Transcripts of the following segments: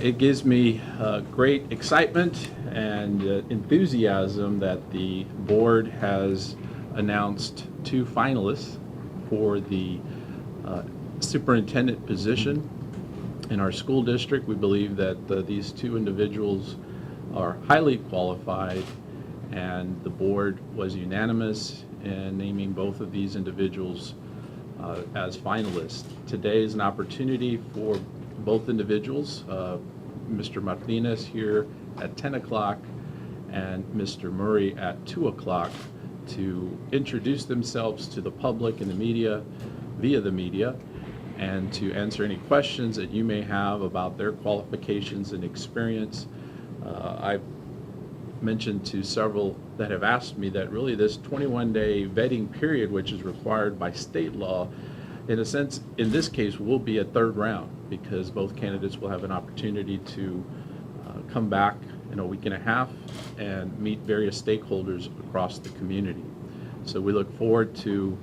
It gives me great excitement and enthusiasm that the board has announced two finalists for the superintendent position in our school district. We believe that these two individuals are highly qualified, and the board was unanimous in naming both of these individuals as finalists. Today is an opportunity for both individuals, Mr. Martinez here at 10 o'clock and Mr. Murray at 2 o'clock, to introduce themselves to the public and the media via the media, and to answer any questions that you may have about their qualifications and experience. I've mentioned to several that have asked me that really this 21-day vetting period, which is required by state law, in a sense, in this case, will be a third round, because both candidates will have an opportunity to come back in a week and a half and meet various stakeholders across the community. So we look forward to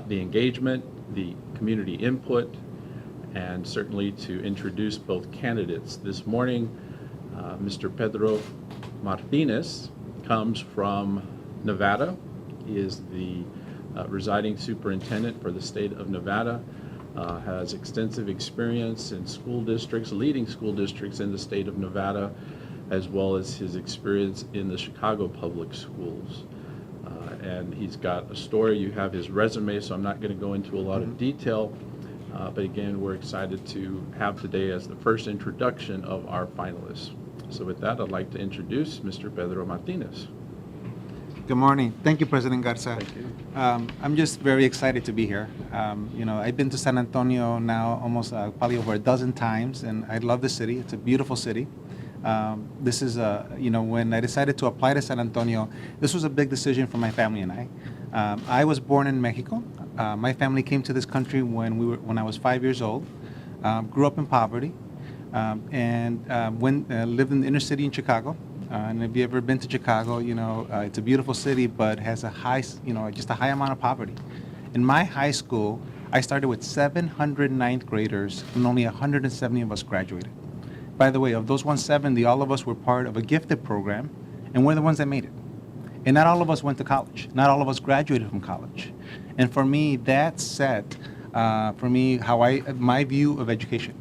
the engagement, the community input, and certainly to introduce both candidates. This morning, Mr. Pedro Martinez comes from Nevada. He is the residing superintendent for the state of Nevada, has extensive experience in school districts, leading school districts in the state of Nevada, as well as his experience in the Chicago public schools. And he's got a story. You have his resume, so I'm not going to go into a lot of detail. But again, we're excited to have today as the first introduction of our finalists. So with that, I'd like to introduce Mr. Pedro Martinez. Good morning. Thank you, President Garza. Thank you. I'm just very excited to be here. I've been to San Antonio now almost probably over a dozen times, and I love the city. It's a beautiful city. This is, when I decided to apply to San Antonio, this was a big decision for my family and I. I was born in Mexico. My family came to this country when I was 5 years old. Grew up in poverty, and lived in the inner city in Chicago. And if you've ever been to Chicago, it's a beautiful city, but has a high, just a high amount of poverty. In my high school, I started with 700 ninth graders, and only 170 of us graduated. By the way, of those 170, all of us were part of a gifted program, and we're the ones that made it. And not all of us went to college. Not all of us graduated from college. And for me, that set, my view of education.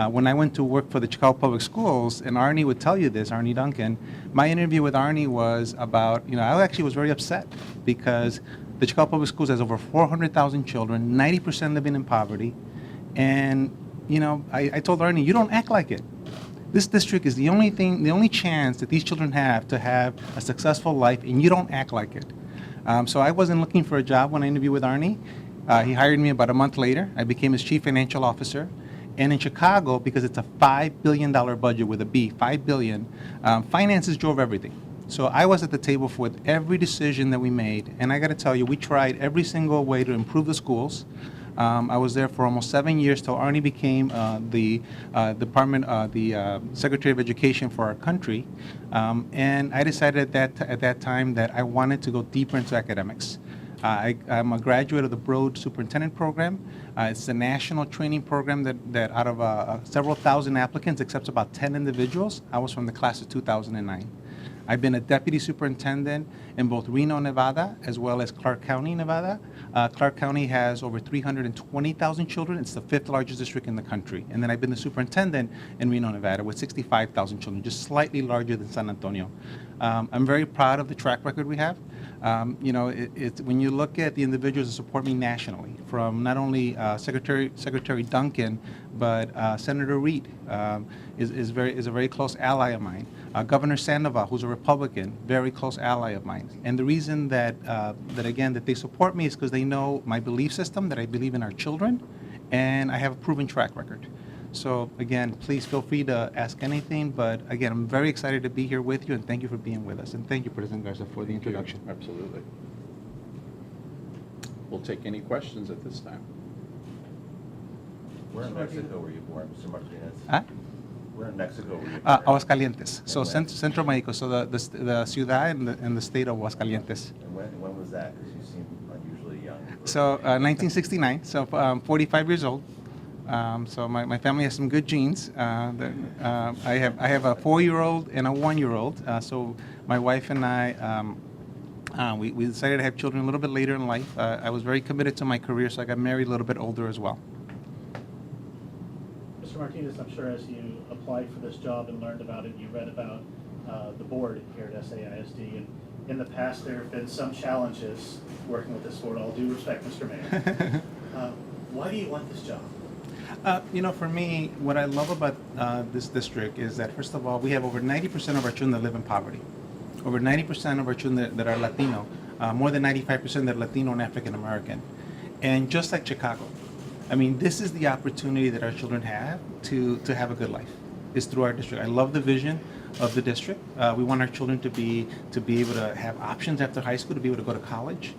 When I went to work for the Chicago Public Schools, and Arnie would tell you this, Arnie Duncan, my interview with Arnie was about, I actually was very upset because the Chicago Public Schools has over 400,000 children, 90% living in poverty. And, I told Arnie, you don't act like it. This district is the only chance that these children have to have a successful life, and you don't act like it. So I wasn't looking for a job when I interviewed with Arnie. He hired me about a month later. I became his chief financial officer. And in Chicago, because it's a $5 billion budget with a B, $5 billion, finances drove everything. So I was at the table for every decision that we made. And I got to tell you, we tried every single way to improve the schools. I was there for almost 7 years till Arnie became the Secretary of Education for our country. And I decided at that time that I wanted to go deeper into academics. I'm a graduate of the Broad Superintendent Program. It's a national training program that out of several thousand applicants accepts about 10 individuals. I was from the class of 2009. I've been a deputy superintendent in both Reno, Nevada, as well as Clark County, Nevada. Clark County has over 320,000 children. It's the 5th largest district in the country. And then I've been the superintendent in Reno, Nevada, with 65,000 children, just slightly larger than San Antonio. I'm very proud of the track record we have. When you look at the individuals that support me nationally, from not only Secretary Duncan, but Senator Reed is a very close ally of mine. Governor Sandoval, who's a Republican, very close ally of mine. And the reason that they support me is because they know my belief system, that I believe in our children, and I have a proven track record. So again, please feel free to ask anything, but again, I'm very excited to be here with you, and thank you for being with us. And thank you, President Garza, for the introduction. Absolutely. We'll take any questions at this time. Where in Mexico were you born, Mr. Martinez? Huh? Where in Mexico were you born? Aguascalientes. So when? Central Mexico, so the ciudad and the state of Aguascalientes. And when was that? Because you seem unusually young. So 1969, so 45 years old. So my family has some good genes. I have a 4-year-old and a 1-year-old. So my wife and I, we decided to have children a little bit later in life. I was very committed to my career, so I got married a little bit older as well. Mr. Martinez, I'm sure as you applied for this job and learned about it, you read about the board here at SAISD. And in the past, there have been some challenges working with this board. All due respect, Mr. Mayor. Why do you want this job? For me, what I love about this district is that, first of all, we have over 90% of our children that live in poverty. Over 90% of our children that are Latino, more than 95% that are Latino and African American. And just like Chicago, I mean, this is the opportunity that our children have to have a good life, is through our district. I love the vision of the district. We want our children to be able to have options after high school, to be able to go to college.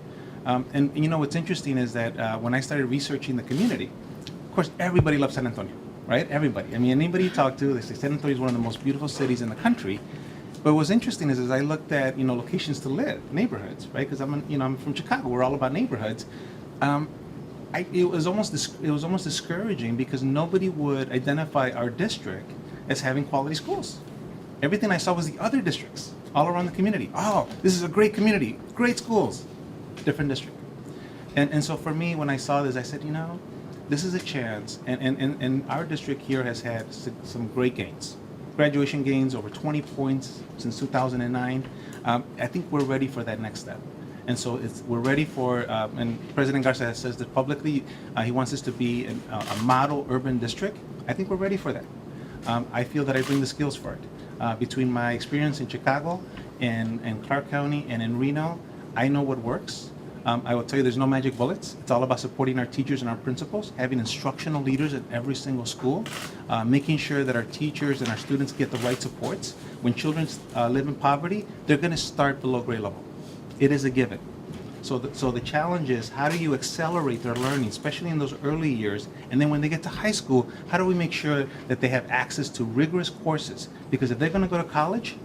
And what's interesting is that when I started researching the community, of course, everybody loves San Antonio, right? Everybody. I mean, anybody you talk to, they say San Antonio is one of the most beautiful cities in the country. But what's interesting is I looked at locations to live, neighborhoods, right? Because I'm from Chicago. We're all about neighborhoods. It was almost discouraging because nobody would identify our district as having quality schools. Everything I saw was the other districts all around the community. Oh, this is a great community, great schools, different district. And so for me, when I saw this, I said, this is a chance. And our district here has had some great gains. Graduation gains over 20 points since 2009. I think we're ready for that next step. And so we're ready for, and President Garza says that publicly, he wants this to be a model urban district. I think we're ready for that. I feel that I bring the skills for it. Between my experience in Chicago and Clark County and in Reno, I know what works. I will tell you there's no magic bullets. It's all about supporting our teachers and our principals, having instructional leaders at every single school, making sure that our teachers and our students get the right supports. When children live in poverty, they're going to start below grade level. It is a given. So the challenge is, how do you accelerate their learning, especially in those early years? And then when they get to high school, how do we make sure that they have access to rigorous courses? Because if they're going to go to college,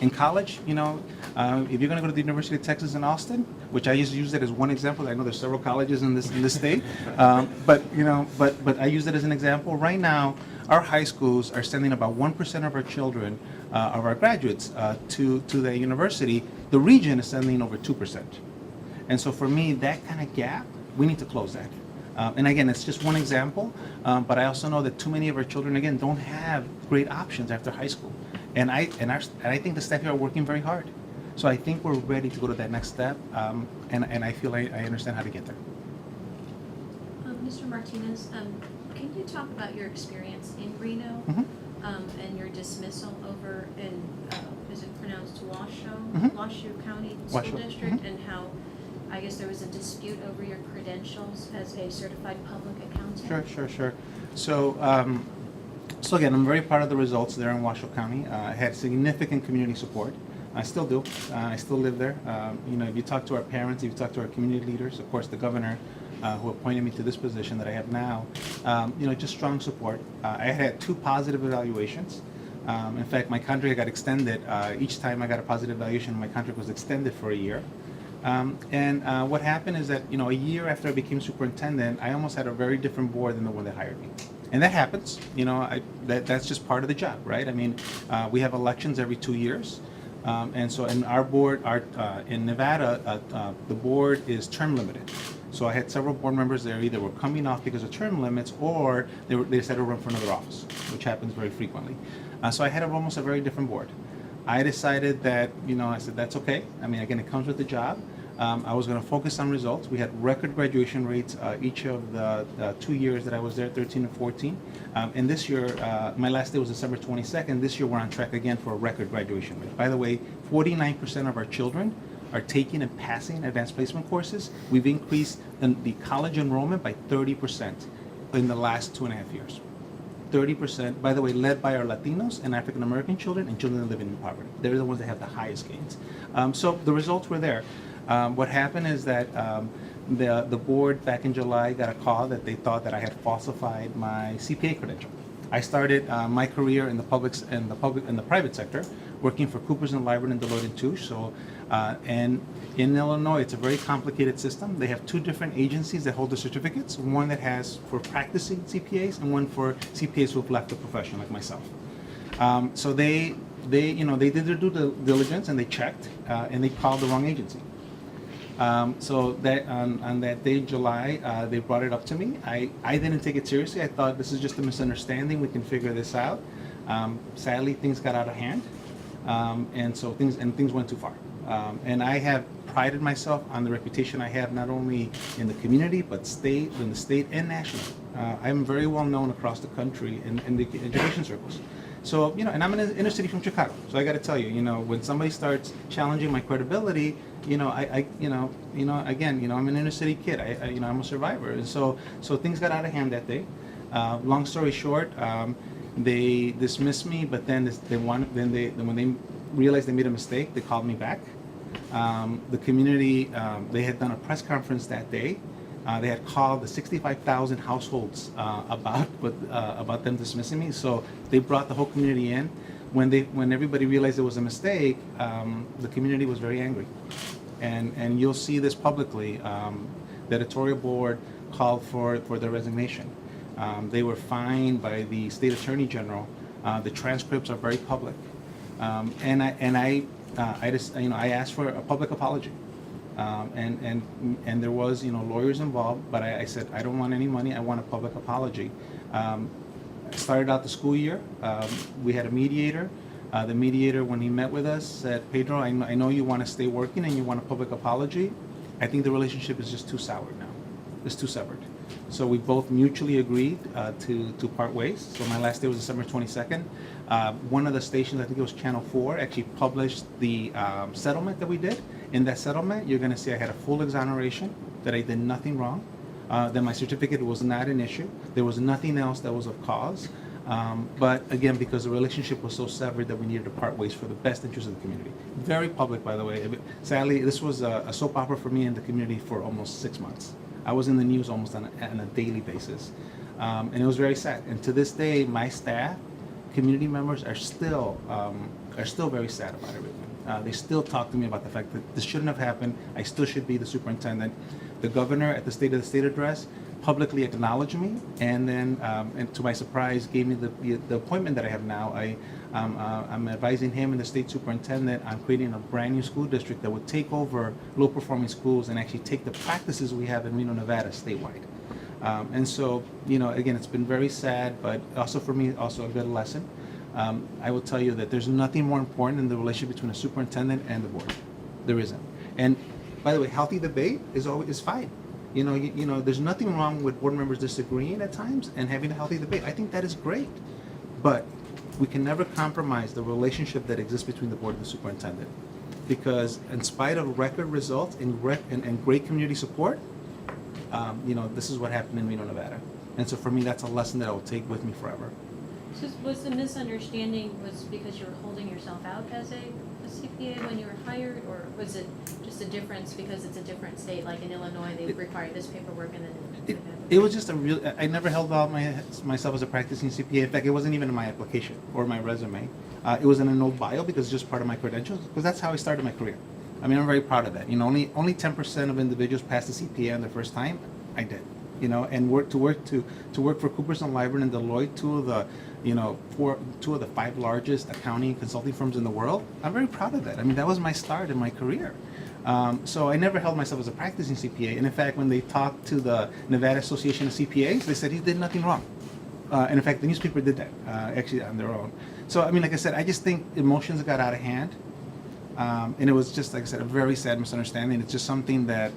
in college, if you're going to go to the University of Texas in Austin, which I just use that as one example. I know there's several colleges in this state, but I use that as an example. Right now, our high schools are sending about 1% of our children, of our graduates, to the university. The region is sending over 2%. And so for me, that kind of gap, we need to close that. And again, it's just one example, but I also know that too many of our children, again, don't have great options after high school. And I think the staff here are working very hard. So I think we're ready to go to that next step, and I feel I understand how to get there. Mr. Martinez, can you talk about your experience in Reno and your dismissal over in, is it pronounced Washoe County School Washoe. District, and how I guess there was a dispute over your credentials as a certified public accountant? Sure. So again, I'm very proud of the results there in Washoe County. I had significant community support. I still do. I still live there. If you talk to our parents, if you talk to our community leaders, of course the governor who appointed me to this position that I have now, just strong support. I had 2 positive evaluations. In fact, my contract got extended. Each time I got a positive evaluation, my contract was extended for a year. What happened is that, a year after I became superintendent, I almost had a very different board than the one that hired me. And that happens, that's just part of the job, right? I mean, we have elections every 2 years. And so in our board, in Nevada, the board is term limited. So I had several board members there either were coming off because of term limits or they decided to run for another office, which happens very frequently. So I had almost a very different board. I decided that, I said, that's okay. I mean, again, it comes with the job. I was going to focus on results. We had record graduation rates each of the 2 years that I was there, 13 and 14. And this year, my last day was December 22nd. This year, we're on track again for a record graduation rate. By the way, 49% of our children are taking and passing advanced placement courses. We've increased the college enrollment by 30% in the last 2.5 years. 30%, by the way, led by our Latinos and African American children and children living in poverty. They're the ones that have the highest gains. So the results were there. What happened is that the board back in July got a call that they thought that I had falsified my CPA credential. I started my career in the private sector, working for Coopers and Lybrand and Deloitte and Touche. So, and in Illinois, it's a very complicated system. They have two different agencies that hold the certificates. One that has for practicing CPAs, and one for CPAs who've left the profession, like myself. So they did their due diligence and they checked, and they called the wrong agency. So that on that day, July, they brought it up to me. I didn't take it seriously. I thought this is just a misunderstanding. We can figure this out. Sadly, things got out of hand, and so things went too far. And I have prided myself on the reputation I have not only in the community but in the state and nationally. I'm very well known across the country in the education circles. So, and I'm in the inner city from Chicago. So I got to tell you, when somebody starts challenging my credibility, again, I'm an inner city kid. I'm a survivor. And so things got out of hand that day. Long story short, they dismissed me, but then when they realized they made a mistake, they called me back. The community, they had done a press conference that day. They had called the 65,000 households about them dismissing me. So they brought the whole community in. When everybody realized it was a mistake, the community was very angry. And you'll see this publicly. The editorial board called for their resignation. They were fined by the state attorney general. The transcripts are very public. And I asked for a public apology. And there was lawyers involved, but I said I don't want any money. I want a public apology. Started out the school year. We had a mediator. The mediator, when he met with us, said, "Pedro, I know you want to stay working and you want a public apology. I think the relationship is just too sour now. It's too severed." So we both mutually agreed to part ways. So my last day was December 22nd. One of the stations, I think it was Channel 4, actually published the settlement that we did. In that settlement, you're going to see I had a full exoneration, that I did nothing wrong, that my certificate was not an issue. There was nothing else that was of cause. But again, because the relationship was so severed that we needed to part ways for the best interest of the community. Very public, by the way. Sadly, this was a soap opera for me in the community for almost 6 months. I was in the news almost on a daily basis. And it was very sad. And to this day, my staff, community members are still very sad about everything. They still talk to me about the fact that this shouldn't have happened. I still should be the superintendent. The governor at the State of the State address publicly acknowledged me, and then, and to my surprise, gave me the appointment that I have now. I'm advising him and the state superintendent on creating a brand new school district that would take over low-performing schools and actually take the practices we have in Reno, Nevada, statewide. And so, again, it's been very sad, but also for me, also a good lesson. I will tell you that there's nothing more important than the relationship between a superintendent and the board. There isn't. And by the way, healthy debate is fine. There's nothing wrong with board members disagreeing at times and having a healthy debate. I think that is great. But we can never compromise the relationship that exists between the board and the superintendent. Because in spite of record results and great community support, this is what happened in Reno, Nevada. And so for me, that's a lesson that I will take with me forever. So was the misunderstanding because you were holding yourself out as a CPA when you were hired, or was it just a difference because it's a different state, like in Illinois, they require this paperwork and then... It was just I never held out myself as a practicing CPA. In fact, it wasn't even in my application or my resume. It was in an old bio because it's just part of my credentials, because that's how I started my career. I mean, I'm very proud of that. Only 10% of individuals pass the CPA on their first time. I did. And work for Coopers and Lybrand and Deloitte, two of the 5 largest accounting and consulting firms in the world. I'm very proud of that. I mean, that was my start in my career. So I never held myself as a practicing CPA. And in fact, when they talked to the Nevada Association of CPAs, they said he did nothing wrong. And in fact, the newspaper did that, actually on their own. So, I mean, like I said, I just think emotions got out of hand. And it was just, like I said, a very sad misunderstanding. It's just something that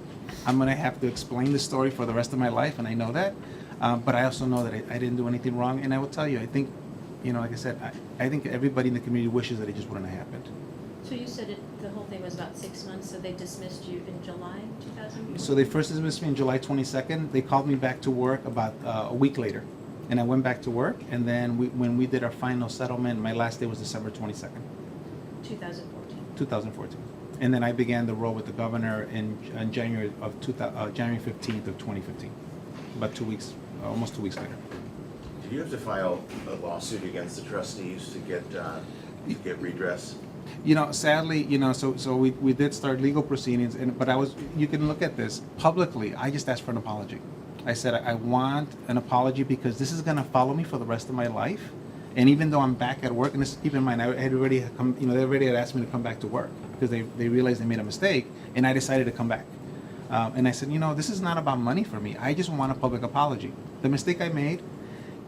I'm going to have to explain the story for the rest of my life, and I know that. But I also know that I didn't do anything wrong. And I will tell you, I think, like I said, I think everybody in the community wishes that it just wouldn't have happened. So you said the whole thing was about 6 months, so they dismissed you in July 2000? So they first dismissed me on July 22nd. They called me back to work about a week later. And I went back to work, and then when we did our final settlement, my last day was December 22nd. 2014. And then I began the role with the governor in January 15th of 2015. About 2 weeks, almost 2 weeks later. Do you have to file a lawsuit against the trustees to get redress? You know, sadly, you know, so we did start legal proceedings, but you can look at this publicly. I just asked for an apology. I said, I want an apology because this is gonna follow me for the rest of my life. And even though I'm back at work, and this, keep in mind, I had already come, you know, they already had asked me to come back to work because they realized they made a mistake, and I decided to come back. And I said, you know, this is not about money for me. I just want a public apology. The mistake I made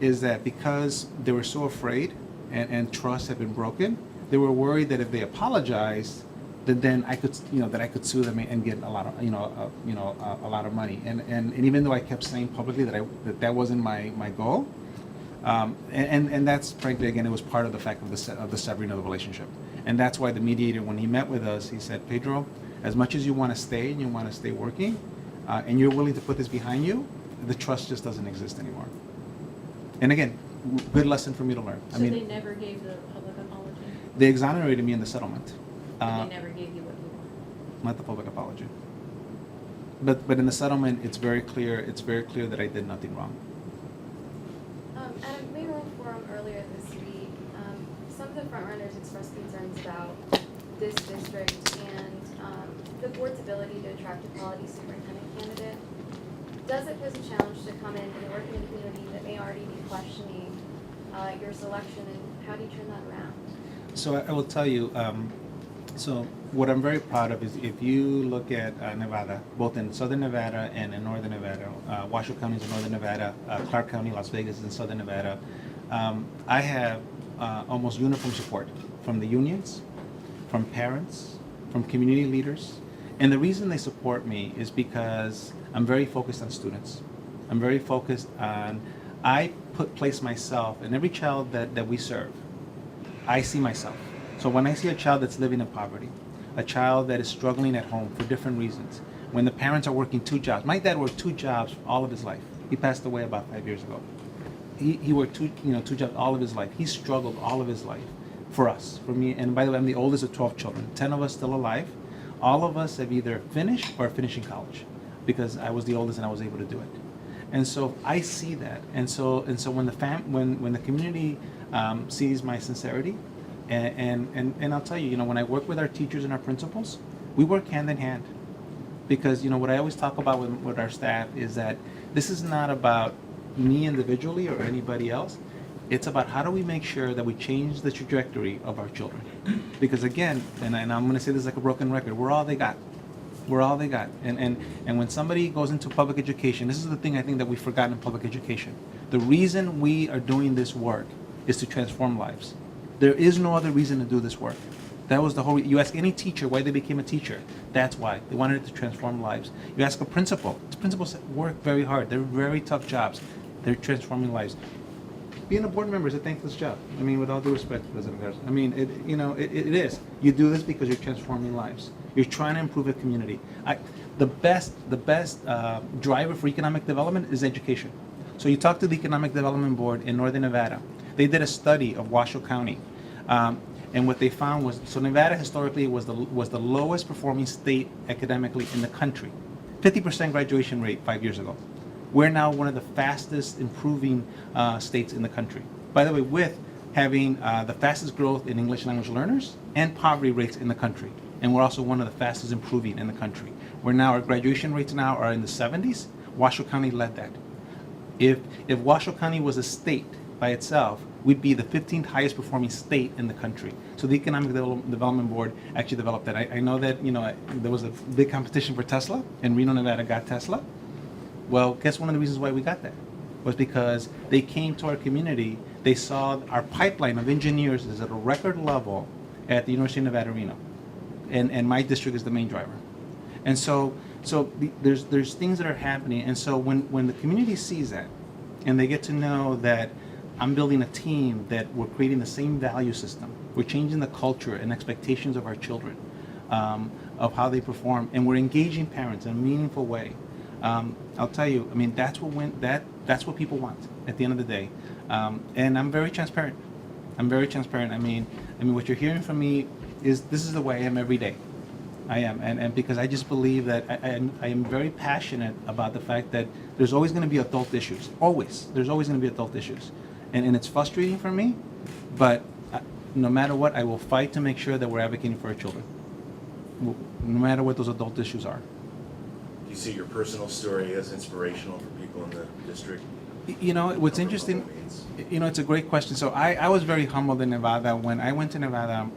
is that because they were so afraid and trust had been broken, they were worried that if they apologized, then I could, you know, that I could sue them and get a lot of, a lot of money. And even though I kept saying publicly that wasn't my goal, and that's frankly, again, it was part of the fact of the severing of the relationship. And that's why the mediator, when he met with us, he said, Pedro, as much as you want to stay and you want to stay working, and you're willing to put this behind you, the trust just doesn't exist anymore. And again, good lesson for me to learn. So they never gave the public apology? They exonerated me in the settlement. But they never gave you what you wanted? Not the public apology. But in the settlement, it's very clear that I did nothing wrong. At a mayoral forum earlier this week, some of the frontrunners expressed concerns about this district and the board's ability to attract a quality superintendent candidate. Does it pose a challenge to come in and work in a community that may already be questioning your selection, and how do you turn that around? So I will tell you, so what I'm very proud of is if you look at Nevada, both in Southern Nevada and in Northern Nevada, Washoe County is in Northern Nevada, Clark County, Las Vegas is in Southern Nevada, I have almost uniform support from the unions, from parents, from community leaders. And the reason they support me is because I'm very focused on students. I'm very focused on, I place myself in every child that we serve. I see myself. So when I see a child that's living in poverty, a child that is struggling at home for different reasons, when the parents are working 2 jobs. My dad worked 2 jobs all of his life. He passed away about 5 years ago. He worked 2 jobs all of his life. He struggled all of his life for us, for me. And by the way, I'm the oldest of 12 children. 10 of us still alive. All of us have either finished or finishing college because I was the oldest and I was able to do it. And so I see that. And so when the community sees my sincerity, and I'll tell you, when I work with our teachers and our principals, we work hand in hand. Because what I always talk about with our staff is that this is not about me individually or anybody else. It's about how do we make sure that we change the trajectory of our children. Because again, and I'm going to say this like a broken record, we're all they got. We're all they got. And when somebody goes into public education, this is the thing I think that we've forgotten in public education. The reason we are doing this work is to transform lives. There is no other reason to do this work. That was the whole, you ask any teacher why they became a teacher. That's why. They wanted it to transform lives. You ask a principal. Principals work very hard. They're very tough jobs. They're transforming lives. Being a board member is a thankless job. I mean, with all due respect, President Garza. I mean, it is. You do this because you're transforming lives. You're trying to improve a community. The best driver for economic development is education. So you talk to the Economic Development Board in Northern Nevada. They did a study of Washoe County. And what they found was, so Nevada historically was the lowest performing state academically in the country. 50% graduation rate 5 years ago. We're now one of the fastest improving states in the country. By the way, with having the fastest growth in English language learners and poverty rates in the country. And we're also one of the fastest improving in the country. Our graduation rates now are in the 70s. Washoe County led that. If Washoe County was a state by itself, we'd be the 15th highest performing state in the country. So the Economic Development Board actually developed that. I know that there was a big competition for Tesla, and Reno, Nevada got Tesla. Well, guess one of the reasons why we got that was because they came to our community. They saw our pipeline of engineers is at a record level at the University of Nevada, Reno, and my district is the main driver. And so there's things that are happening. And so when the community sees that, and they get to know that I'm building a team, that we're creating the same value system, we're changing the culture and expectations of our children, of how they perform, and we're engaging parents in a meaningful way. I'll tell you, I mean, that's what people want at the end of the day. And I'm very transparent. I mean, what you're hearing from me is this is the way I am every day. I am, and because I just believe that I am very passionate about the fact that there's always going to be adult issues. Always. There's always going to be adult issues. and it's frustrating for me, but no matter what, I will fight to make sure that we're advocating for our children, no matter what those adult issues are. Do you see your personal story as inspirational for people in the district? You know, what's Over interesting, local means? you know, it's a great question. So I was very humbled in Nevada when I went to Nevada.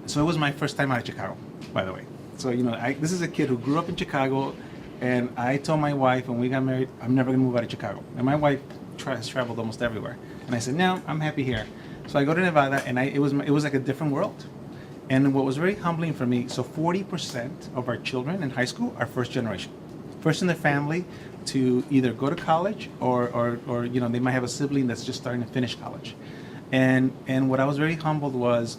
So it was my first time out of Chicago, by the way. So, you know, this is a kid who grew up in Chicago, and I told my wife when we got married, I'm never gonna move out of Chicago. And my wife has traveled almost everywhere. And I said, no, I'm happy here. So I go to Nevada, and it was like a different world. And what was very humbling for me, so 40% of our children in high school are first generation. First in their family to either go to college or you know, they might have a sibling that's just starting to finish college. And what I was very humbled was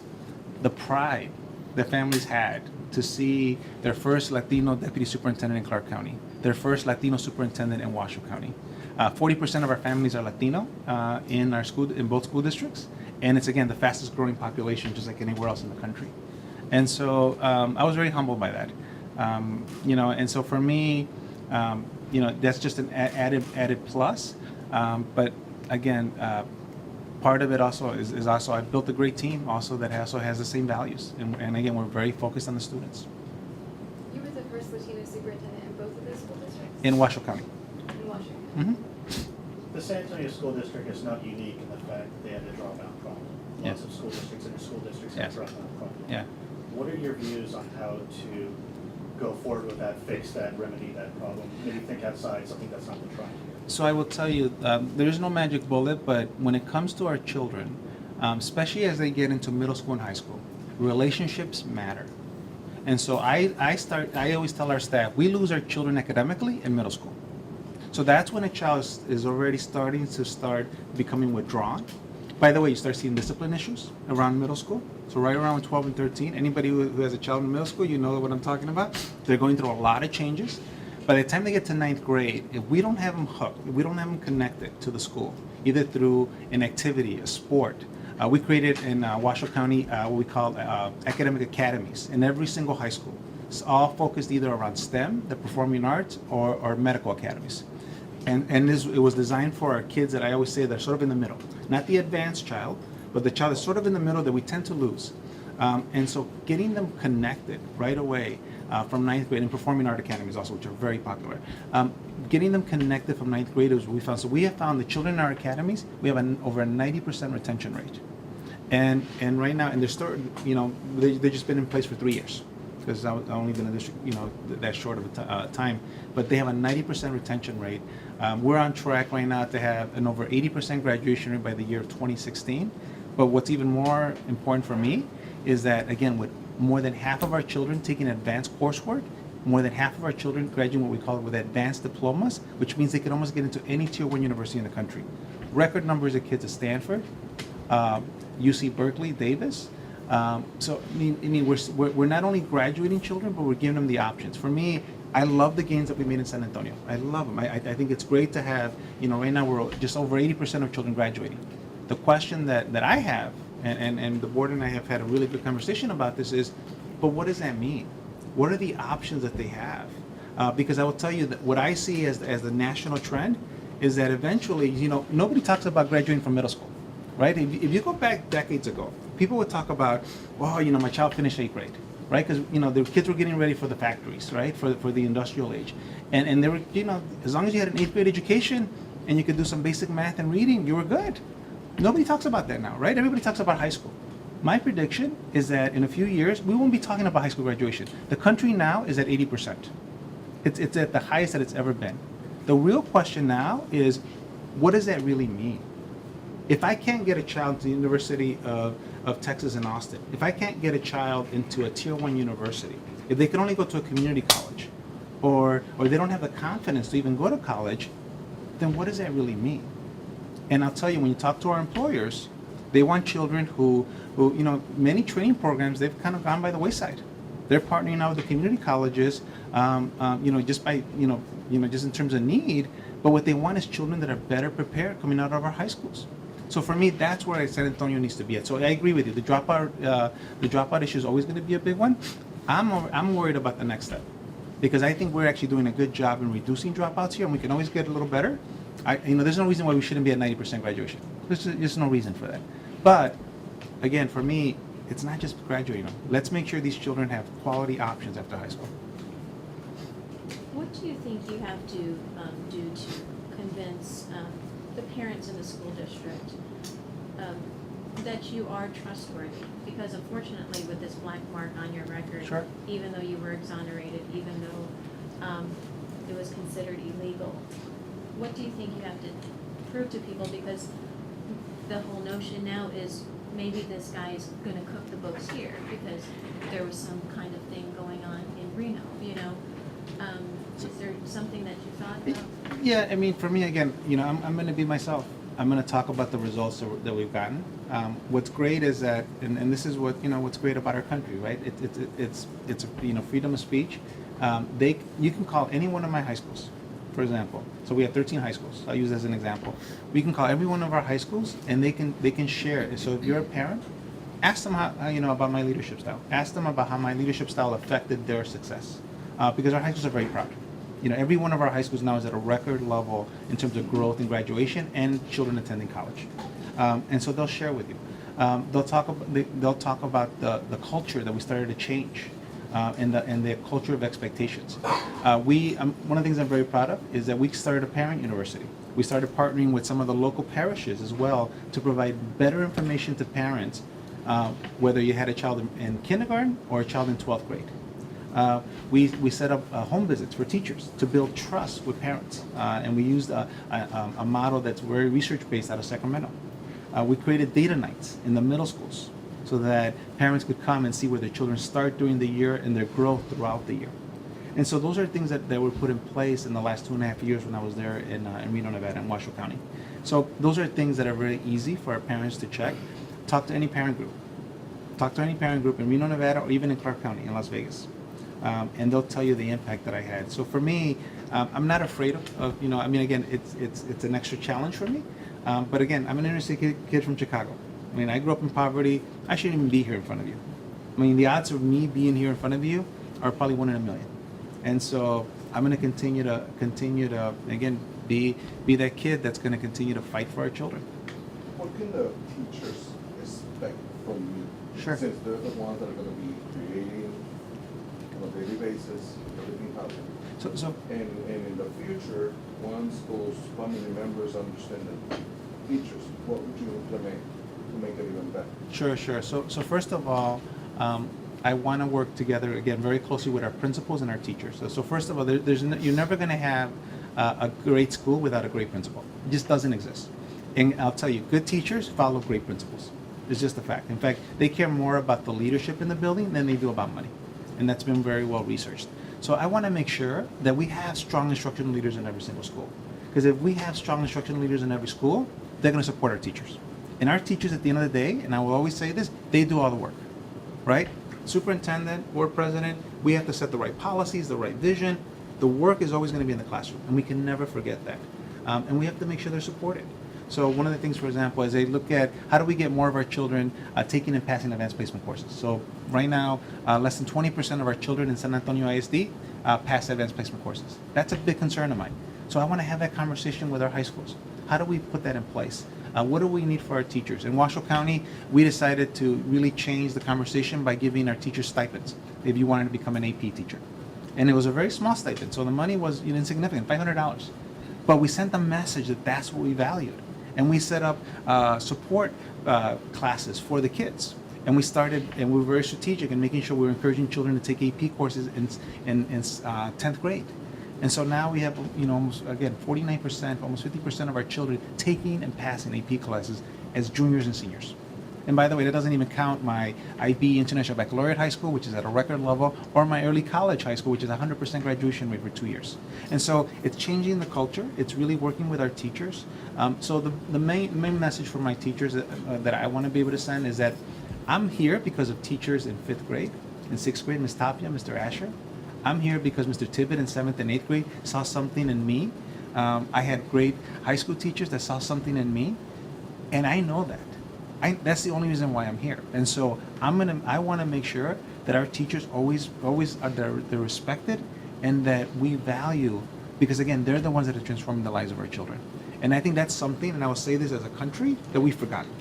the pride that families had to see their first Latino deputy superintendent in Clark County, their first Latino superintendent in Washoe County. 40% of our families are Latino in both school districts, and it's again the fastest growing population, just like anywhere else in the country. And so I was very humbled by that, you know. And so for me, you know, that's just an added plus. But again, part of it also is also I've built a great team also that also has the same values, and again, we're very focused on the students. You were the first Latino superintendent in both of those school districts? In Washoe County. In Washington? Mm-hmm. The San Antonio School District is not unique in the fact that they had a dropout problem. Lots of school districts and school districts have Yeah. a dropout problem. Yeah. What are your views on how to go forward with that, fix that, remedy that problem? Maybe think outside something that's not been tried here. So I will tell you, there is no magic bullet, but when it comes to our children, especially as they get into middle school and high school, relationships matter. And so I always tell our staff, we lose our children academically in middle school. So that's when a child is already starting to becoming withdrawn. By the way, you start seeing discipline issues around middle school. So right around 12 and 13, anybody who has a child in middle school, you know what I'm talking about. They're going through a lot of changes. By the time they get to ninth grade, if we don't have them hooked, if we don't have them connected to the school, either through an activity, a sport, we created in Washoe County what we call academic academies in every single high school. It's all focused either around STEM, the performing arts, or medical academies. And it was designed for our kids that I always say they're sort of in the middle. Not the advanced child, but the child is sort of in the middle that we tend to lose. And so getting them connected right away from ninth grade, and performing art academies also, which are very popular. Getting them connected from ninth grade is what we found. So we have found the children in our academies, we have over a 90% retention rate. And right now, and they're still, you know, they've just been in place for 3 years. Because I've only been in the district, you know, that short of a time. But they have a 90% retention rate. We're on track right now to have an over 80% graduation rate by the year of 2016. But what's even more important for me is that, again, with more than half of our children taking advanced coursework, more than half of our children graduating what we call it with advanced diplomas, which means they can almost get into any Tier 1 university in the country. Record numbers of kids at Stanford, UC Berkeley, Davis. So I mean, we're not only graduating children, but we're giving them the options. For me, I love the gains that we made in San Antonio. I love them. I think it's great to have, you know, right now we're just over 80% of children graduating. The question that I have, and the board and I have had a really good conversation about this is, but what does that mean? What are the options that they have? Because I will tell you that what I see as the national trend is that eventually, you know, nobody talks about graduating from middle school, right? If you go back decades ago, people would talk about, well, you know, my child finished 8th grade, right? Because, you know, the kids were getting ready for the factories, right? For the industrial age. And they were, you know, as long as you had an 8th grade education and you could do some basic math and reading, you were good. Nobody talks about that now, right? Everybody talks about high school. My prediction is that in a few years, we won't be talking about high school graduation. The country now is at 80%. It's at the highest that it's ever been. The real question now is, what does that really mean? If I can't get a child to the University of Texas in Austin, if I can't get a child into a Tier 1 university, if they can only go to a community college, or they don't have the confidence to even go to college, then what does that really mean? And I'll tell you, when you talk to our employers, they want children who you know, many training programs, they've kind of gone by the wayside. They're partnering now with the community colleges, you know, just by, you know, just in terms of need, but what they want is children that are better prepared coming out of our high schools. So for me, that's where San Antonio needs to be at. So I agree with you. The dropout issue is always going to be a big one. I'm worried about the next step, because I think we're actually doing a good job in reducing dropouts here, and we can always get a little better. There's no reason why we shouldn't be at 90% graduation. There's no reason for that. But again, for me, it's not just graduating. Let's make sure these children have quality options after high school. What do you think you have to do to convince the parents in the school district that you are trustworthy? Because unfortunately, with this black mark on your record, Sure. even though you were exonerated, even though it was considered illegal, what do you think you have to prove to people? Because the whole notion now is maybe this guy is going to cook the books here because there was some kind of thing going on in Reno, you know? Is there something that you thought about? Yeah, I mean, for me, again, I'm going to be myself. I'm going to talk about the results that we've gotten. What's great is that, and this is what's great about our country, right? It's freedom of speech. You can call any one of my high schools, for example. So we have 13 high schools. I'll use as an example. We can call every one of our high schools, and they can share it. So if you're a parent, ask them how about my leadership style. Ask them about how my leadership style affected their success, because our high schools are very proud. Every one of our high schools now is at a record level in terms of growth and graduation and children attending college, and so they'll share with you. They'll talk about the culture that we started to change, and the culture of expectations. One of the things I'm very proud of is that we started a parent university. We started partnering with some of the local parishes as well to provide better information to parents, whether you had a child in kindergarten or a child in 12th grade. We set up home visits for teachers to build trust with parents, and we used a model that's very research-based out of Sacramento. We created data nights in the middle schools so that parents could come and see where their children start during the year and their growth throughout the year. And so those are things that were put in place in the last 2.5 years when I was there in Reno, Nevada, in Washoe County. So those are things that are very easy for our parents to check. Talk to any parent group. Talk to any parent group in Reno, Nevada, or even in Clark County in Las Vegas. And they'll tell you the impact that I had. So for me, I'm not afraid of again, it's an extra challenge for me. But again, I'm an inner city kid from Chicago. I mean, I grew up in poverty. I shouldn't even be here in front of you. I mean, the odds of me being here in front of you are probably 1 in a million. And so I'm going to continue to again be that kid that's going to continue to fight for our children. What can the teachers expect from you? Sure. Since they're the ones that are going to be creating on a daily basis the living housing. So And in the future, once those family members understand the teachers, what would you implement to make it even better? Sure. So first of all, I want to work together again very closely with our principals and our teachers. So first of all, you're never going to have a great school without a great principal. It just doesn't exist. And I'll tell you, good teachers follow great principals. It's just a fact. In fact, they care more about the leadership in the building than they do about money. And that's been very well researched. So I want to make sure that we have strong instructional leaders in every single school. Because if we have strong instructional leaders in every school, they're going to support our teachers. And our teachers, at the end of the day, and I will always say this, they do all the work, right? Superintendent, board president, we have to set the right policies, the right vision. The work is always going to be in the classroom, and we can never forget that. And we have to make sure they're supported. So one of the things, for example, is they look at how do we get more of our children taking and passing advanced placement courses. So right now, less than 20% of our children in San Antonio ISD pass advanced placement courses. That's a big concern of mine. So I want to have that conversation with our high schools. How do we put that in place? What do we need for our teachers? In Washoe County, we decided to really change the conversation by giving our teachers stipends if you wanted to become an AP teacher. And it was a very small stipend, so the money was insignificant, $500. But we sent a message that that's what we valued. And we set up support classes for the kids. And we were very strategic in making sure we were encouraging children to take AP courses in 10th grade. And so now we have, almost, again, 49%, almost 50% of our children taking and passing AP classes as juniors and seniors. And by the way, that doesn't even count my IB International Baccalaureate High School, which is at a record level, or my early college high school, which is 100% graduation rate for 2 years. And so it's changing the culture. It's really working with our teachers. So the main message for my teachers that I want to be able to send is that I'm here because of teachers in 5th grade, in 6th grade, Ms. Tapia, Mr. Asher. I'm here because Mr. Tibbet in 7th and 8th grade saw something in me. I had great high school teachers that saw something in me, and I know that. That's the only reason why I'm here. And so I want to make sure that our teachers always are they're respected and that we value, because again, they're the ones that are transforming the lives of our children. And I think that's something, and I will say this as a country, that we've forgotten.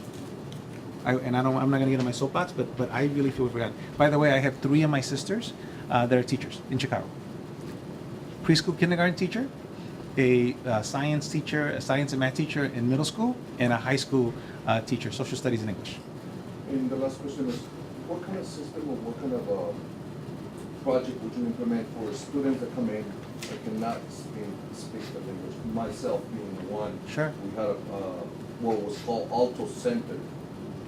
I'm not going to get on my soapbox, but I really feel we've forgotten. By the way, I have 3 of my sisters that are teachers in Chicago. Preschool kindergarten teacher, a science teacher, a science and math teacher in middle school, and a high school teacher, social studies and English. And the last question is, what kind of system or what kind of project would you implement for students that come in that cannot speak the language? Myself being one. Sure. We had what was called Alto Center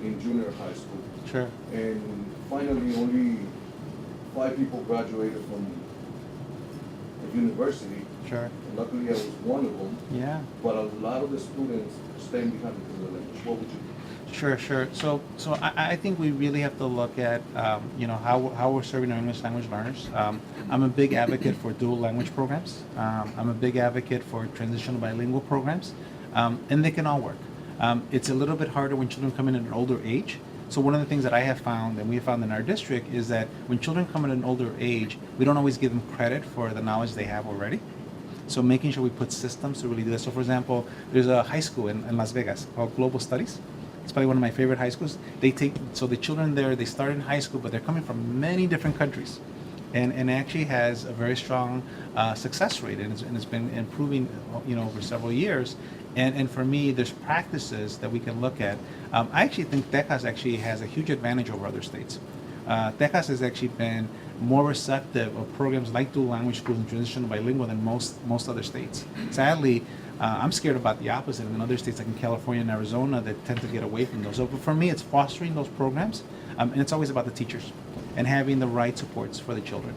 in junior high school. Sure. And finally, only 5 people graduated from the university. Sure. And luckily, I was one of them. Yeah. But a lot of the students are staying behind because of the language. What would you do? Sure. So I think we really have to look at, how we're serving our English language learners. I'm a big advocate for dual language programs. I'm a big advocate for transitional bilingual programs, and they can all work. It's a little bit harder when children come in at an older age. So one of the things that I have found, and we have found in our district, is that when children come at an older age, we don't always give them credit for the knowledge they have already. So making sure we put systems to really do that. So for example, there's a high school in Las Vegas called Global Studies. It's probably one of my favorite high schools. So the children there, they start in high school, but they're coming from many different countries. And actually has a very strong success rate, and it's been improving, over several years. And for me, there's practices that we can look at. I actually think Texas actually has a huge advantage over other states. Texas has actually been more receptive of programs like dual language schools and transitional bilingual than most other states. Sadly, I'm scared about the opposite in other states like in California and Arizona that tend to get away from those. So for me, it's fostering those programs, and it's always about the teachers and having the right supports for the children.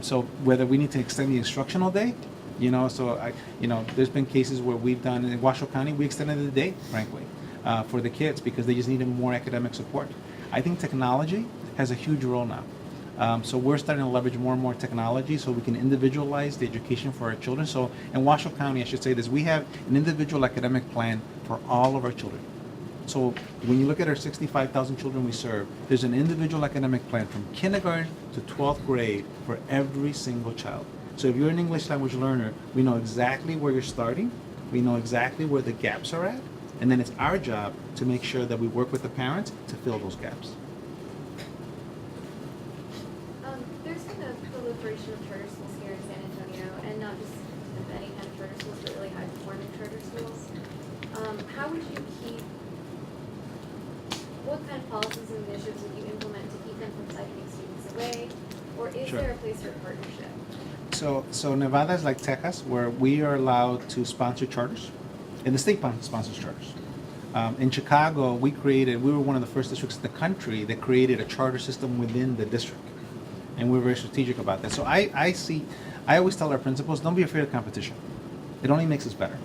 So whether we need to extend the instructional day, there's been cases where we've done in Washoe County, we extended the day, frankly, for the kids because they just needed more academic support. I think technology has a huge role now. So we're starting to leverage more and more technology so we can individualize the education for our children. So in Washoe County, I should say this, we have an individual academic plan for all of our children. So when you look at our 65,000 children we serve, there's an individual academic plan from kindergarten to 12th grade for every single child. So if you're an English language learner, we know exactly where you're starting, we know exactly where the gaps are at, and then it's our job to make sure that we work with the parents to fill those gaps. There's been a proliferation of charter schools here in San Antonio, and not just any kind of charter schools, but really high-performing charter schools. How would you what kind of policies and initiatives would you implement to keep them from siphoning students away? Or is Sure. there a place for partnership? So Nevada is like Texas, where we are allowed to sponsor charters, and the state sponsors charters. In Chicago, we were one of the first districts in the country that created a charter system within the district, and we're very strategic about that. So I always tell our principals, don't be afraid of competition. It only makes us better.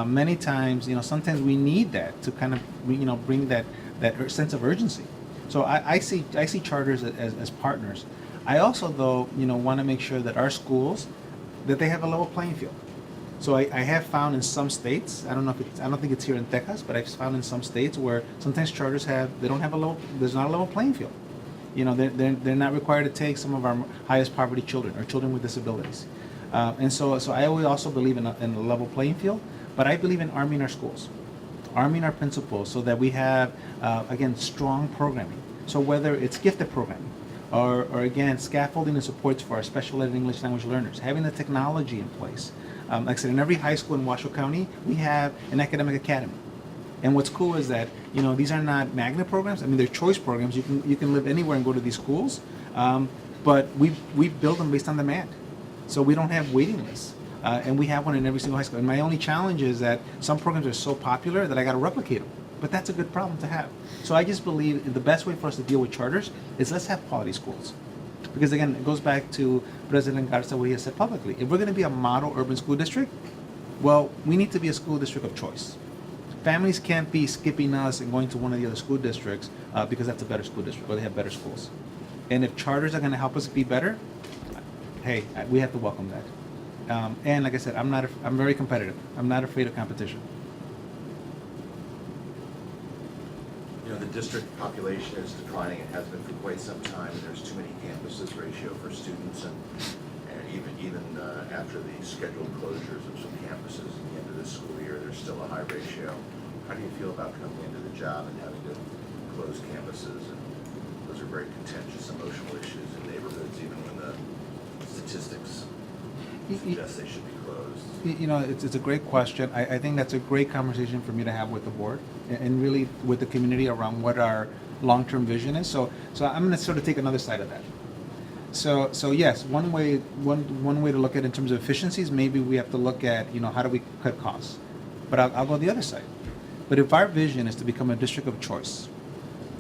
Many times, sometimes we need that to kind of, bring that sense of urgency. So I see charters as partners. I also, though, want to make sure that our schools, that they have a level playing field. So I have found in some states, I don't think it's here in Texas, but I've found in some states where sometimes charters there's not a level playing field. They're not required to take some of our highest poverty children or children with disabilities. And so I always also believe in a level playing field, but I believe in arming our schools, arming our principals so that we have, again, strong programming. So whether it's gifted programming, or again, scaffolding and supports for our special ed English language learners, having the technology in place. Like I said, in every high school in Washoe County, we have an academic academy. And what's cool is that, these are not magnet programs. I mean, they're choice programs. You can live anywhere and go to these schools, but we build them based on demand. So we don't have waiting lists. And we have one in every single high school. And my only challenge is that some programs are so popular that I got to replicate them. But that's a good problem to have. So I just believe the best way for us to deal with charters is let's have quality schools. Because again, it goes back to President Garza, what he has said publicly. If we're going to be a model urban school district, well, we need to be a school district of choice. Families can't be skipping us and going to one of the other school districts because that's a better school district or they have better schools. And if charters are going to help us be better, hey, we have to welcome that. And like I said, I'm very competitive. I'm not afraid of competition. The district population is declining. It has been for quite some time. There's too many campuses ratio for students, and even after the scheduled closures of some campuses at the end of this school year, there's still a high ratio. How do you feel about coming into the job and having to close campuses? And those are very contentious emotional issues in neighborhoods, even when the statistics suggest they should be closed. You know, it's a great question. I think that's a great conversation for me to have with the board and really with the community around what our long-term vision is. So I'm going to sort of take another side of that. So yes, one way to look at it in terms of efficiencies, maybe we have to look at, you know, how do we cut costs? But I'll go the other side. But if our vision is to become a district of choice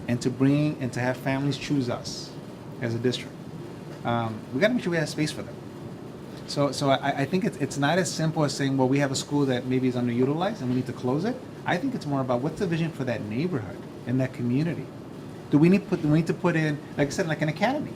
and to have families choose us as a district, we got to make sure we have space for them. So I think it's not as simple as saying, well, we have a school that maybe is underutilized and we need to close it. I think it's more about what's the vision for that neighborhood and that community. Do we need to put in, like I said, like an academy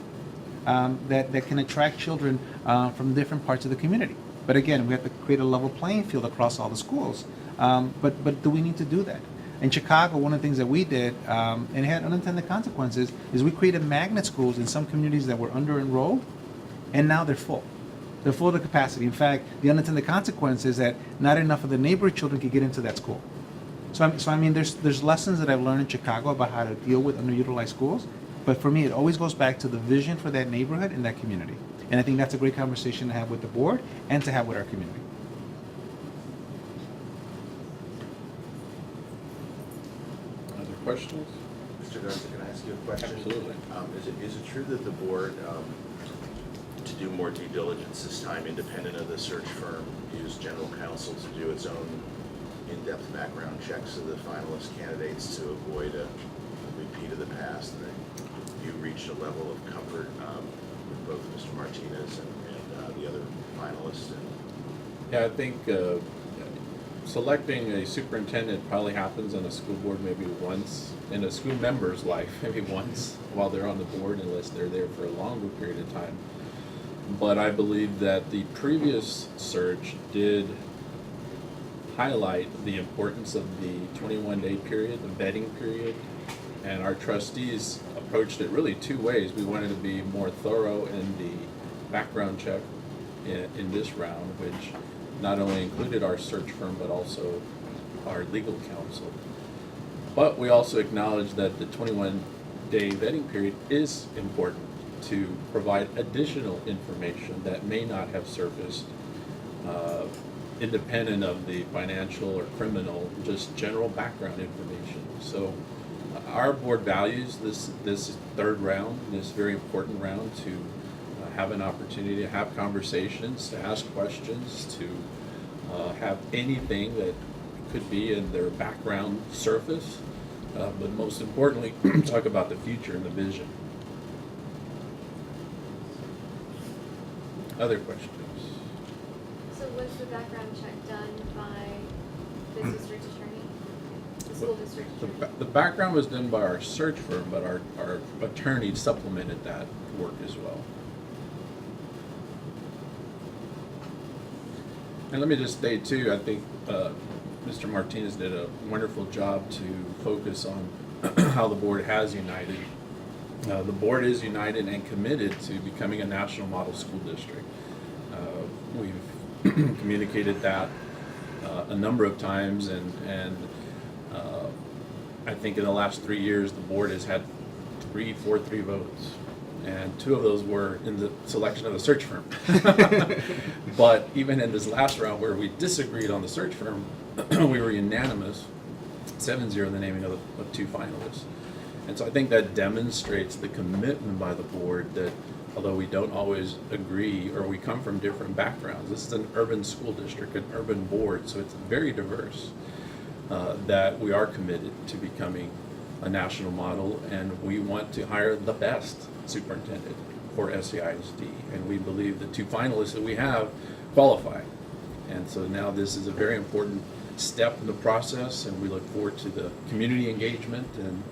that can attract children from different parts of the community? But again, we have to create a level playing field across all the schools. But do we need to do that? In Chicago, one of the things that we did, and it had unintended consequences, is we created magnet schools in some communities that were under-enrolled, and now they're full. They're full to capacity. In fact, the unintended consequence is that not enough of the neighborhood children could get into that school. So I mean, there's lessons that I've learned in Chicago about how to deal with underutilized schools. But for me, it always goes back to the vision for that neighborhood and that community. And I think that's a great conversation to have with the board and to have with our community. Other questions? Mr. Garza, can I ask you a question? Absolutely. Is it true that the board, to do more due diligence this time, independent of the search firm, used general counsel to do its own in-depth background checks of the finalist candidates to avoid a repeat of the past? And that you reached a level of comfort with both Mr. Martinez and the other finalists? Yeah, I think selecting a superintendent probably happens on a school board maybe once, in a school member's life, maybe once while they're on the board, unless they're there for a longer period of time. But I believe that the previous search did highlight the importance of the 21-day period, the vetting period, and our trustees approached it really two ways. We wanted to be more thorough in the background check in this round, which not only included our search firm but also our legal counsel. But we also acknowledged that the 21-day vetting period is important to provide additional information that may not have surfaced independent of the financial or criminal, just general background information. So our board values this third round, this very important round, to have an opportunity to have conversations, to ask questions, to have anything that could be in their background surface, but most importantly, talk about the future and the vision. Other questions? So was the background check done by the district attorney? The school district attorney? The background was done by our search firm, but our attorney supplemented that work as well. And let me just state too, I think Mr. Martinez did a wonderful job to focus on how the board has united. The board is united and committed to becoming a national model school district. We've communicated that a number of times, and I think in the last 3 years the board has had 4-3 votes, and 2 of those were in the selection of the search firm. But even in this last round where we disagreed on the search firm, we were unanimous, 7-0 in the naming of 2 finalists. And so I think that demonstrates the commitment by the board that although we don't always agree or we come from different backgrounds, this is an urban school district, an urban board, so it's very diverse, that we are committed to becoming a national model, and we want to hire the best superintendent for SEISD, and we believe the 2 finalists that we have qualify. And so now this is a very important step in the process, and we look forward to the community engagement and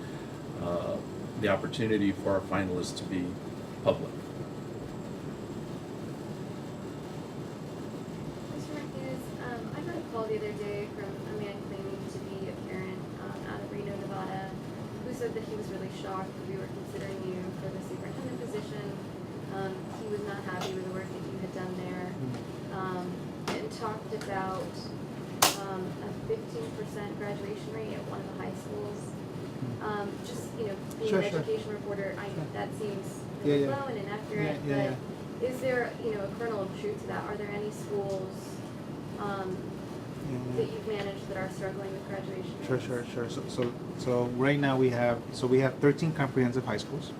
the opportunity for our finalists to be public. Mr. Martinez, I got a call the other day from a man claiming to be a parent out of Reno, Nevada, who said that he was really shocked that we were considering you for the superintendent position. He was not happy with the work that you had done talked about a 15% graduation rate at one of the high schools. Just, being Sure, an sure. education reporter, that seems Yeah, really yeah. low and inaccurate, Yeah, but is there, a kernel of truth to that? Are there any schools that you've managed that are struggling with graduation rates? Sure. So right now we have 13 comprehensive high schools.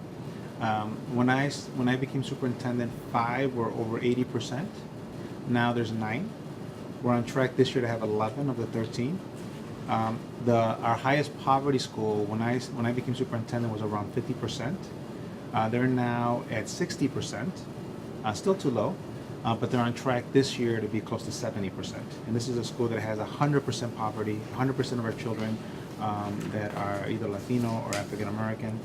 When I became superintendent, 5 were over 80%. Now there's 9. We're on track this year to have 11 of the 13. Our highest poverty school when I became superintendent was around 50%. They're now at 60%. Still too low, but they're on track this year to be close to 70%. And this is a school that has 100% poverty, 100% of our children that are either Latino or African American.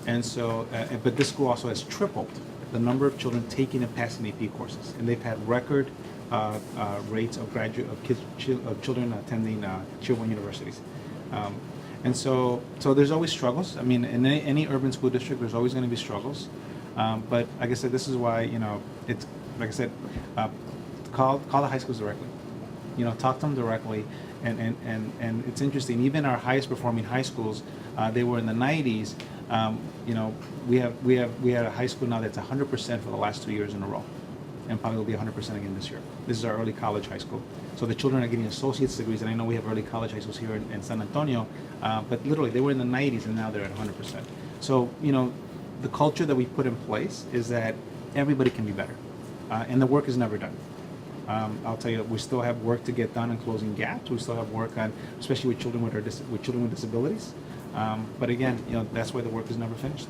And so, but this school also has tripled the number of children taking and passing AP courses, and they've had record rates of children attending Tier 1 universities. And so there's always struggles. I mean, in any urban school district, there's always going to be struggles. But like I said, this is why, it's, like I said, call the high schools directly. Talk to them directly. And it's interesting, even our highest performing high schools, they were in the 90s. We had a high school now that's 100% for the last 2 years in a row, and probably will be 100% again this year. This is our early college high school. So the children are getting associate's degrees, and I know we have early college high schools here in San Antonio, but literally they were in the 90s and now they're at 100%. So, the culture that we put in place is that everybody can be better, and the work is never done. I'll tell you, we still have work to get done in closing gaps. We still have work on, especially with children with children with disabilities. But again, that's why the work is never finished.